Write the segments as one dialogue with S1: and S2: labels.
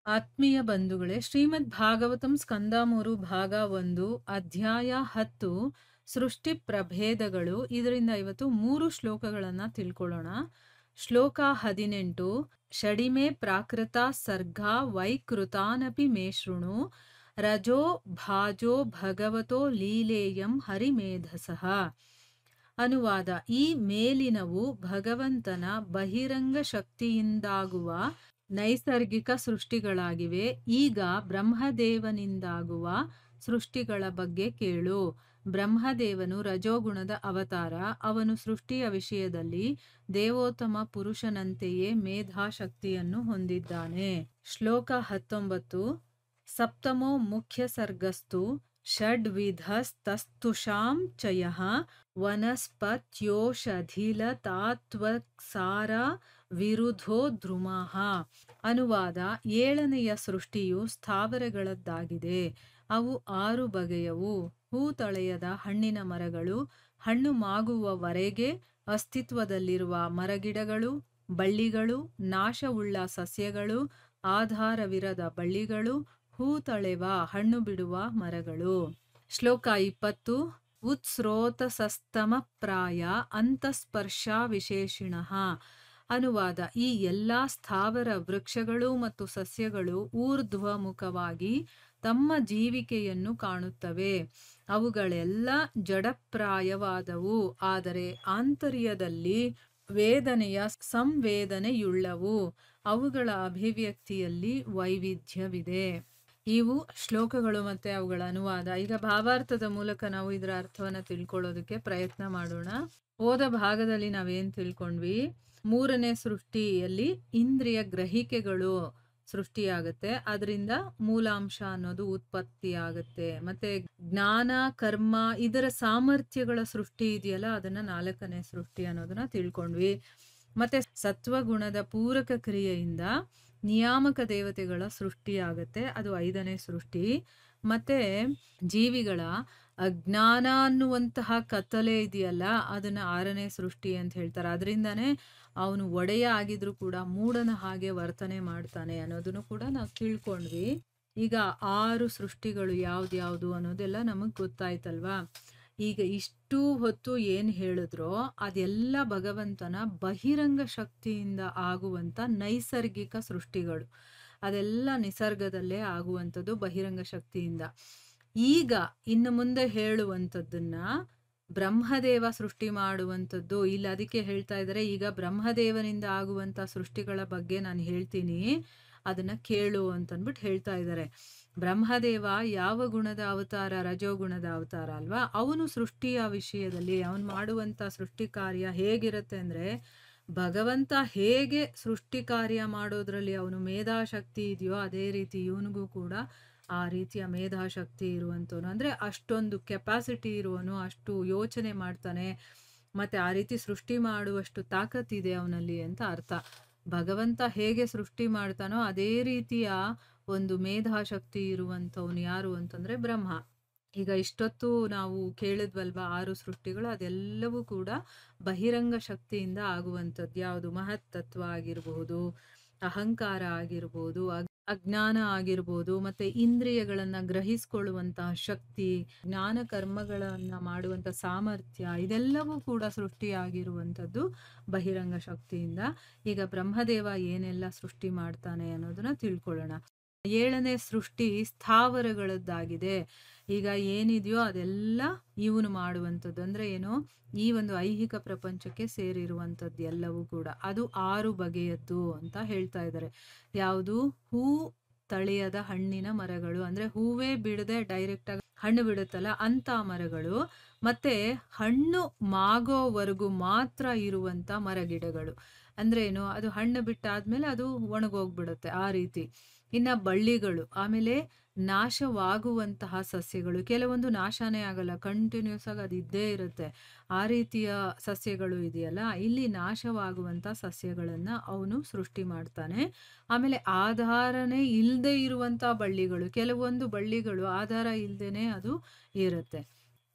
S1: ಆತ್ಮೀಯ ಬಂಧುಗಳೇ, ಶ್ರೀಮದ್ ಭಾಗವತಂ ಸ್ಕಂದ 3 ಭಾಗ 1 ಅಧ್ಯಾಯ 10 ಸೃಷ್ಟಿ ಪ್ರಭೇದಗಳು. ಇದರಿಂದ ಇವತ್ತು 3 ಶ್ಲೋಕಗಳನ್ನ ತಿಳ್ಕೊಳ್ಳೋಣ. ಶ್ಲೋಕ 18 ಷಡಿಮೆ ಪ್ರಾಕೃತ ಸರ್ಗ ವೈಕೃತಾನಪಿ ಮೇ ಶೃಣು ರಜೋ ಭಾಜೋ ಭಗವತೋ ಲೀಲೇಯಂ ಹರಿಮೇಧಸಃ. ಅನುವಾದ: ಈ ಮೇಲಿನವು ಭಗವಂತನ ಬಹಿರಂಗ ಶಕ್ತಿಯಿಂದಾಗುವ ನೈಸರ್ಗಿಕ ಸೃಷ್ಟಿಗಳಾಗಿವೆ. ಈಗ ಬ್ರಹ್ಮದೇವನಿಂದಾಗುವ ಸೃಷ್ಟಿಗಳ ಬಗ್ಗೆ ಕೇಳು. ಬ್ರಹ್ಮದೇವನು ರಜೋಗುಣದ ಅವತಾರ. ಅವನು ಸೃಷ್ಟಿಯ ವಿಷಯದಲ್ಲಿ ದೇವೋತ್ತಮ ಪುರುಷನಂತೆಯೇ ಮೇಧಾಶಕ್ತಿಯನ್ನು ಹೊಂದಿದ್ದಾನೆ. ಶ್ಲೋಕ 19 ಸಪ್ತಮೋ ಮುಖ್ಯ ಸರ್ಗಸ್ತು ಷಡ್ವಿಧಸ್ತಸ್ತುಷಾಂ ಚಯಃ ವನಸ್ಪತ್ಯೋಷಧಿಲತಾತ್ವಸಾರ ವಿರುಧೋ ದ್ರುಮಃ. ಅನುವಾದ: 7ನೆಯ ಸೃಷ್ಟಿಯು ಸ್ಥಾವರಗಳದ್ದಾಗಿದೆ. ಅವು 6 ಬಗೆಯವು. ಹೂತಳೆಯದ ಹಣ್ಣಿನ ಮರಗಳು, ಹಣ್ಣು ಮಾಗುವವರೆಗೆ ಅಸ್ತಿತ್ವದಲ್ಲಿರುವ ಮರಗಿಡಗಳು, ಬಳ್ಳಿಗಳು, ನಾಶವುಳ್ಳ ಸಸ್ಯಗಳು, ಆಧಾರವಿರದ ಬಳ್ಳಿಗಳು, ಹೂತಳೆವ ಹಣ್ಣು ಬಿಡುವ ಮರಗಳು. ಶ್ಲೋಕ 20 ಉತ್ಸ್ರೋತಸಸ್ತಮ ಪ್ರಾಯ ಅಂತಸ್ಪರ್ಶ ವಿಶೇಷಿಣಃ. ಅನುವಾದ: ಈ ಎಲ್ಲಾ ಸ್ಥಾವರ ವೃಕ್ಷಗಳು ಮತ್ತು ಸಸ್ಯಗಳು ಊರ್ಧ್ವಮುಖವಾಗಿ ತಮ್ಮ ಜೀವಿಕೆಯನ್ನು ಕಾಣುತ್ತವೆ. ಅವುಗಳೆಲ್ಲ ಜಡಪ್ರಾಯವಾದವು, ಆದರೆ ಆಂತರ್ಯದಲ್ಲಿ ವೇದನೆಯ ಸಂವೇದನೆಯುಳ್ಳವು. ಅವುಗಳ ಅಭಿವ್ಯಕ್ತಿಯಲ್ಲಿ ವೈವಿಧ್ಯವಿದೆ. ಇವು ಶ್ಲೋಕಗಳು ಮತ್ತೆ ಅವುಗಳ ಅನುವಾದ. ಈಗ ಭಾವಾರ್ಥದ ಮೂಲಕ ನಾವು ಇದರ ಅರ್ಥವನ್ನ ತಿಳ್ಕೊಳ್ಳೋದಕ್ಕೆ ಪ್ರಯತ್ನ ಮಾಡೋಣ. ಹೋದ ಭಾಗದಲ್ಲಿ ನಾವೇನ್ ತಿಳ್ಕೊಂಡ್ವಿ? 3ನೇ ಸೃಷ್ಟಿಯಲ್ಲಿ ಇಂದ್ರಿಯ ಗ್ರಹಿಕೆಗಳು ಸೃಷ್ಟಿಯಾಗತ್ತೆ, ಅದರಿಂದ ಮೂಲಾಂಶ ಅನ್ನೋದು ಉತ್ಪತ್ತಿ ಆಗತ್ತೆ. ಮತ್ತೆ ಜ್ಞಾನ, ಕರ್ಮ ಇದರ ಸಾಮರ್ಥ್ಯಗಳ ಸೃಷ್ಟಿ ಇದೆಯಲ್ಲ, ಅದನ್ನ 4ನೇ ಸೃಷ್ಟಿ ಅನ್ನೋದನ್ನ ತಿಳ್ಕೊಂಡ್ವಿ. ಮತ್ತೆ ಸತ್ವಗುಣದ ಪೂರಕ ಕ್ರಿಯೆಯಿಂದ ನಿಯಾಮಕ ದೇವತೆಗಳ ಸೃಷ್ಟಿಯಾಗತ್ತೆ, ಅದು 5ನೇ ಸೃಷ್ಟಿ. ಮತ್ತೆ ಜೀವಿಗಳ ಅಜ್ಞಾನ ಅನ್ನುವಂತಹ ಕತ್ತಲೆ ಇದೆಯಲ್ಲ, ಅದನ್ನ 6ನೇ ಸೃಷ್ಟಿ ಅಂತ ಹೇಳ್ತಾರೆ. ಅದರಿಂದಾನೇ ಅವನು ಒಡೆಯ ಆಗಿದ್ರು ಕೂಡ ಮೂಢನ ಹಾಗೆ ವರ್ತನೆ ಮಾಡ್ತಾನೆ ಅನ್ನೋದನ್ನು ಕೂಡ ನಾವು ತಿಳ್ಕೊಂಡ್ವಿ. ಈಗ 6 ಸೃಷ್ಟಿಗಳು ಯಾವ್ದ್ಯಾವ್ದು ಅನ್ನೋದೆಲ್ಲ ನಮಗ್ ಗೊತ್ತಾಯ್ತಲ್ವಾ? ಈಗ ಇಷ್ಟು ಹೊತ್ತು ಏನ್ ಹೇಳಿದ್ರೋ ಅದೆಲ್ಲ ಭಗವಂತನ ಬಹಿರಂಗ ಶಕ್ತಿಯಿಂದ ಆಗುವಂತ ನೈಸರ್ಗಿಕ ಸೃಷ್ಟಿಗಳು. ಅದೆಲ್ಲ ನಿಸರ್ಗದಲ್ಲೇ ಆಗುವಂಥದ್ದು ಬಹಿರಂಗ ಶಕ್ತಿಯಿಂದ. ಈಗ ಇನ್ನು ಮುಂದೆ ಹೇಳುವಂಥದ್ದನ್ನ ಬ್ರಹ್ಮದೇವ ಸೃಷ್ಟಿ ಮಾಡುವಂಥದ್ದು. ಇಲ್ಲಿ ಅದಕ್ಕೆ ಹೇಳ್ತಾ ಇದ್ದಾರೆ, ಈಗ ಬ್ರಹ್ಮದೇವನಿಂದ ಆಗುವಂತ ಸೃಷ್ಟಿಗಳ ಬಗ್ಗೆ ನಾನು ಹೇಳ್ತೀನಿ, ಅದನ್ನ ಕೇಳು ಅಂತನ್ಬಿಟ್ಟು ಹೇಳ್ತಾ ಇದ್ದಾರೆ. ಬ್ರಹ್ಮದೇವ ಯಾವ ಗುಣದ ಅವತಾರ? ರಜೋಗುಣದ ಅವತಾರ ಅಲ್ವಾ? ಅವನು ಸೃಷ್ಟಿಯ ವಿಷಯದಲ್ಲಿ ಅವನು ಮಾಡುವಂತ ಸೃಷ್ಟಿ ಕಾರ್ಯ ಹೇಗಿರುತ್ತೆ ಅಂದ್ರೆ, ಭಗವಂತ ಹೇಗೆ ಸೃಷ್ಟಿ ಕಾರ್ಯ ಮಾಡೋದ್ರಲ್ಲಿ ಅವನು ಮೇಧಾಶಕ್ತಿ ಇದೆಯೋ ಅದೇ ರೀತಿ ಇವನಿಗೂ ಕೂಡ ಆ ರೀತಿಯ ಮೇಧಾಶಕ್ತಿ ಇರುವಂತವನು. ಅಂದ್ರೆ ಅಷ್ಟೊಂದು ಕೆಪಾಸಿಟಿ ಇರುವನು, ಅಷ್ಟು ಯೋಚನೆ ಮಾಡ್ತಾನೆ, ಮತ್ತೆ ಆ ರೀತಿ ಸೃಷ್ಟಿ ಮಾಡುವಷ್ಟು ತಾಕತ್ತಿದೆ ಅವನಲ್ಲಿ ಅಂತ ಅರ್ಥ. ಭಗವಂತ ಹೇಗೆ ಸೃಷ್ಟಿ ಮಾಡ್ತಾನೋ ಅದೇ ರೀತಿಯ ಒಂದು ಮೇಧಾಶಕ್ತಿ ಇರುವಂಥವನು ಯಾರು ಅಂತಂದ್ರೆ ಬ್ರಹ್ಮ. ಈಗ ಇಷ್ಟೊತ್ತು ನಾವು ಕೇಳಿದ್ವಲ್ವಾ 6 ಸೃಷ್ಟಿಗಳು, ಅದೆಲ್ಲವೂ ಕೂಡ ಬಹಿರಂಗ ಶಕ್ತಿಯಿಂದ ಆಗುವಂಥದ್ದು. ಯಾವುದು? ಮಹತ್ತತ್ವ ಆಗಿರಬಹುದು, ಅಹಂಕಾರ ಆಗಿರ್ಬೋದು, ಅಜ್ಞಾನ ಆಗಿರ್ಬೋದು, ಮತ್ತೆ ಇಂದ್ರಿಯಗಳನ್ನ ಗ್ರಹಿಸ್ಕೊಳ್ಳುವಂತಹ ಶಕ್ತಿ, ಜ್ಞಾನ ಕರ್ಮಗಳನ್ನ ಮಾಡುವಂತ ಸಾಮರ್ಥ್ಯ, ಇದೆಲ್ಲವೂ ಕೂಡ ಸೃಷ್ಟಿಯಾಗಿರುವಂಥದ್ದು ಬಹಿರಂಗ ಶಕ್ತಿಯಿಂದ. ಈಗ ಬ್ರಹ್ಮದೇವ ಏನೆಲ್ಲ ಸೃಷ್ಟಿ ಮಾಡ್ತಾನೆ ಅನ್ನೋದನ್ನ ತಿಳ್ಕೊಳ್ಳೋಣ. 7ನೇ ಸೃಷ್ಟಿ ಸ್ಥಾವರಗಳದ್ದಾಗಿದೆ. ಈಗ ಏನಿದೆಯೋ ಅದೆಲ್ಲ ಇವನು ಮಾಡುವಂಥದ್ದು. ಅಂದ್ರೆ ಏನು? ಈ ಒಂದು ಐಹಿಕ ಪ್ರಪಂಚಕ್ಕೆ ಸೇರಿರುವಂಥದ್ದು ಎಲ್ಲವೂ ಕೂಡ. ಅದು 6 ಬಗೆಯದ್ದು ಅಂತ ಹೇಳ್ತಾ ಇದ್ದಾರೆ. ಯಾವುದು? ಹೂ ತಳೆಯದ ಹಣ್ಣಿನ ಮರಗಳು, ಅಂದ್ರೆ ಹೂವೇ ಬಿಡದೆ ಡೈರೆಕ್ಟ್ ಆಗಿ ಹಣ್ಣು ಬಿಡುತ್ತಲ್ಲ ಅಂತ ಮರಗಳು. ಮತ್ತೆ ಹಣ್ಣು ಮಾಗೋವರೆಗೂ ಮಾತ್ರ ಇರುವಂತ ಮರಗಿಡಗಳು. ಅಂದ್ರೆ ಏನು? ಅದು ಹಣ್ಣು ಬಿಟ್ಟಾದ್ಮೇಲೆ ಅದು ಒಣಗೋಗ್ಬಿಡುತ್ತೆ ಆ ರೀತಿ. ಇನ್ನ ಬಳ್ಳಿಗಳು, ಆಮೇಲೆ ನಾಶವಾಗುವಂತಹ ಸಸ್ಯಗಳು. ಕೆಲವೊಂದು ನಾಶನೇ ಆಗಲ್ಲ, ಕಂಟಿನ್ಯೂಸ್ ಆಗಿ ಅದು ಇದ್ದೇ ಇರುತ್ತೆ. ಆ ರೀತಿಯ ಸಸ್ಯಗಳು ಇದೆಯಲ್ಲ, ಇಲ್ಲಿ ನಾಶವಾಗುವಂತ ಸಸ್ಯಗಳನ್ನ ಅವನು ಸೃಷ್ಟಿ ಮಾಡ್ತಾನೆ. ಆಮೇಲೆ ಆಧಾರನೇ ಇಲ್ಲದೆ ಇರುವಂತ ಬಳ್ಳಿಗಳು, ಕೆಲವೊಂದು ಬಳ್ಳಿಗಳು ಆಧಾರ ಇಲ್ದೇನೆ ಅದು ಇರುತ್ತೆ.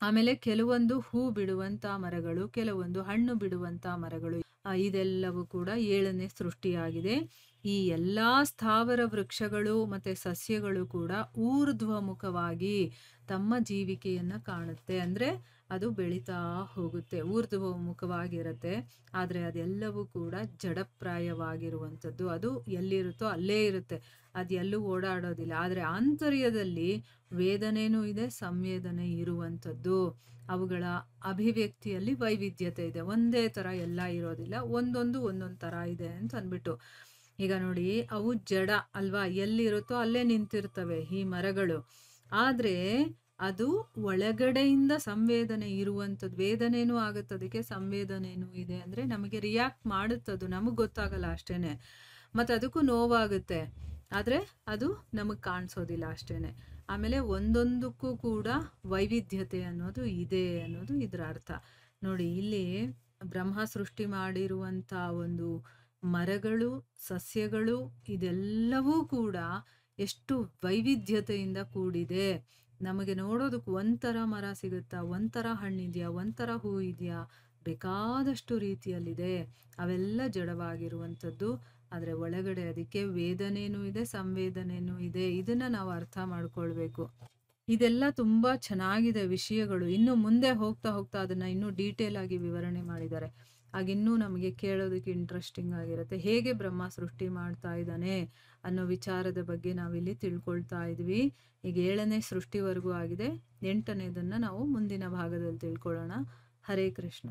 S1: ಆಮೇಲೆ ಕೆಲವೊಂದು ಹೂ ಬಿಡುವಂತ ಮರಗಳು, ಕೆಲವೊಂದು ಹಣ್ಣು ಬಿಡುವಂತ ಮರಗಳು. ಇದೆಲ್ಲವೂ ಕೂಡ 7ನೇ ಸೃಷ್ಟಿಯಾಗಿದೆ. ಈ ಎಲ್ಲಾ ಸ್ಥಾವರ ವೃಕ್ಷಗಳು ಮತ್ತೆ ಸಸ್ಯಗಳು ಕೂಡ ಊರ್ಧ್ವಮುಖವಾಗಿ ತಮ್ಮ ಜೀವಿಕೆಯನ್ನ ಕಾಣುತ್ತೆ. ಅಂದ್ರೆ ಅದು ಬೆಳೀತಾ ಹೋಗುತ್ತೆ, ಊರ್ಧ್ವಮುಖವಾಗಿರುತ್ತೆ. ಆದ್ರೆ ಅದೆಲ್ಲವೂ ಕೂಡ ಜಡಪ್ರಾಯವಾಗಿರುವಂಥದ್ದು. ಅದು ಎಲ್ಲಿರುತ್ತೋ ಅಲ್ಲೇ ಇರುತ್ತೆ, ಅದು ಎಲ್ಲೂ ಓಡಾಡೋದಿಲ್ಲ. ಆದ್ರೆ ಆಂತರ್ಯದಲ್ಲಿ ವೇದನೆನೂ ಇದೆ, ಸಂವೇದನೆ ಇರುವಂಥದ್ದು. ಅವುಗಳ ಅಭಿವ್ಯಕ್ತಿಯಲ್ಲಿ ವೈವಿಧ್ಯತೆ ಇದೆ, ಒಂದೇ ತರ ಎಲ್ಲ ಇರೋದಿಲ್ಲ, ಒಂದೊಂದು ತರ ಇದೆ ಅಂತ ಅಂದ್ಬಿಟ್ಟು. ಈಗ ನೋಡಿ, ಅವು ಜಡ ಅಲ್ವಾ, ಎಲ್ಲಿರುತ್ತೋ ಅಲ್ಲೇ ನಿಂತಿರ್ತವೆ ಈ ಮರಗಳು. ಆದ್ರೆ ಅದು ಒಳಗಡೆಯಿಂದ ಸಂವೇದನೆ ಇರುವಂಥದ್ದು. ವೇದನೆನೂ ಆಗುತ್ತೆ ಅದಕ್ಕೆ, ಸಂವೇದನೆನೂ ಇದೆ. ಅಂದ್ರೆ ನಮಗೆ ರಿಯಾಕ್ಟ್ ಮಾಡುತ್ತದು, ನಮಗ್ ಗೊತ್ತಾಗಲ್ಲ ಅಷ್ಟೇನೆ. ಮತ್ತೆ ಅದಕ್ಕೂ ನೋವಾಗುತ್ತೆ, ಆದ್ರೆ ಅದು ನಮಗ್ ಕಾಣಿಸೋದಿಲ್ಲ ಅಷ್ಟೇನೆ. ಆಮೇಲೆ ಒಂದೊಂದಕ್ಕೂ ಕೂಡ ವೈವಿಧ್ಯತೆ ಅನ್ನೋದು ಇದೆ ಅನ್ನೋದು ಇದ್ರ ಅರ್ಥ. ನೋಡಿ, ಇಲ್ಲಿ ಬ್ರಹ್ಮ ಸೃಷ್ಟಿ ಮಾಡಿರುವಂತ ಒಂದು ಮರಗಳು, ಸಸ್ಯಗಳು, ಇದೆಲ್ಲವೂ ಕೂಡ ಎಷ್ಟು ವೈವಿಧ್ಯತೆಯಿಂದ ಕೂಡಿದೆ. ನಮಗೆ ನೋಡೋದಕ್ಕೆ ಒಂಥರ ಮರ ಸಿಗುತ್ತಾ, ಒಂಥರ ಹಣ್ಣಿದ್ಯಾ, ಒಂಥರ ಹೂ ಇದೆಯಾ, ಬೇಕಾದಷ್ಟು ರೀತಿಯಲ್ಲಿದೆ. ಅವೆಲ್ಲ ಜಡವಾಗಿರುವಂಥದ್ದು. ಆದ್ರೆ ಒಳಗಡೆ ಅದಕ್ಕೆ ವೇದನೆನೂ ಇದೆ, ಸಂವೇದನೆನೂ ಇದೆ. ಇದನ್ನ ನಾವು ಅರ್ಥ ಮಾಡ್ಕೊಳ್ಬೇಕು. ಇದೆಲ್ಲ ತುಂಬಾ ಚೆನ್ನಾಗಿದೆ ವಿಷಯಗಳು. ಇನ್ನು ಮುಂದೆ ಹೋಗ್ತಾ ಹೋಗ್ತಾ ಅದನ್ನ ಇನ್ನೂ ಡೀಟೇಲ್ ಆಗಿ ವಿವರಣೆ ಮಾಡಿದ್ದಾರೆ. ಆಗಿನ್ನೂ ನಮಗೆ ಕೇಳೋದಕ್ಕೆ ಇಂಟ್ರೆಸ್ಟಿಂಗ್ ಆಗಿರುತ್ತೆ. ಹೇಗೆ ಬ್ರಹ್ಮ ಸೃಷ್ಟಿ ಮಾಡ್ತಾ ಇದ್ದಾನೆ ಅನ್ನೋ ವಿಚಾರದ ಬಗ್ಗೆ ನಾವಿಲ್ಲಿ ತಿಳ್ಕೊಳ್ತಾ ಇದ್ವಿ. ಈಗ 7ನೇ ಸೃಷ್ಟಿವರೆಗೂ ಆಗಿದೆ. 8ನೇದನ್ನ ನಾವು ಮುಂದಿನ ಭಾಗದಲ್ಲಿ ತಿಳ್ಕೊಳ್ಳೋಣ. ಹರೇ ಕೃಷ್ಣ.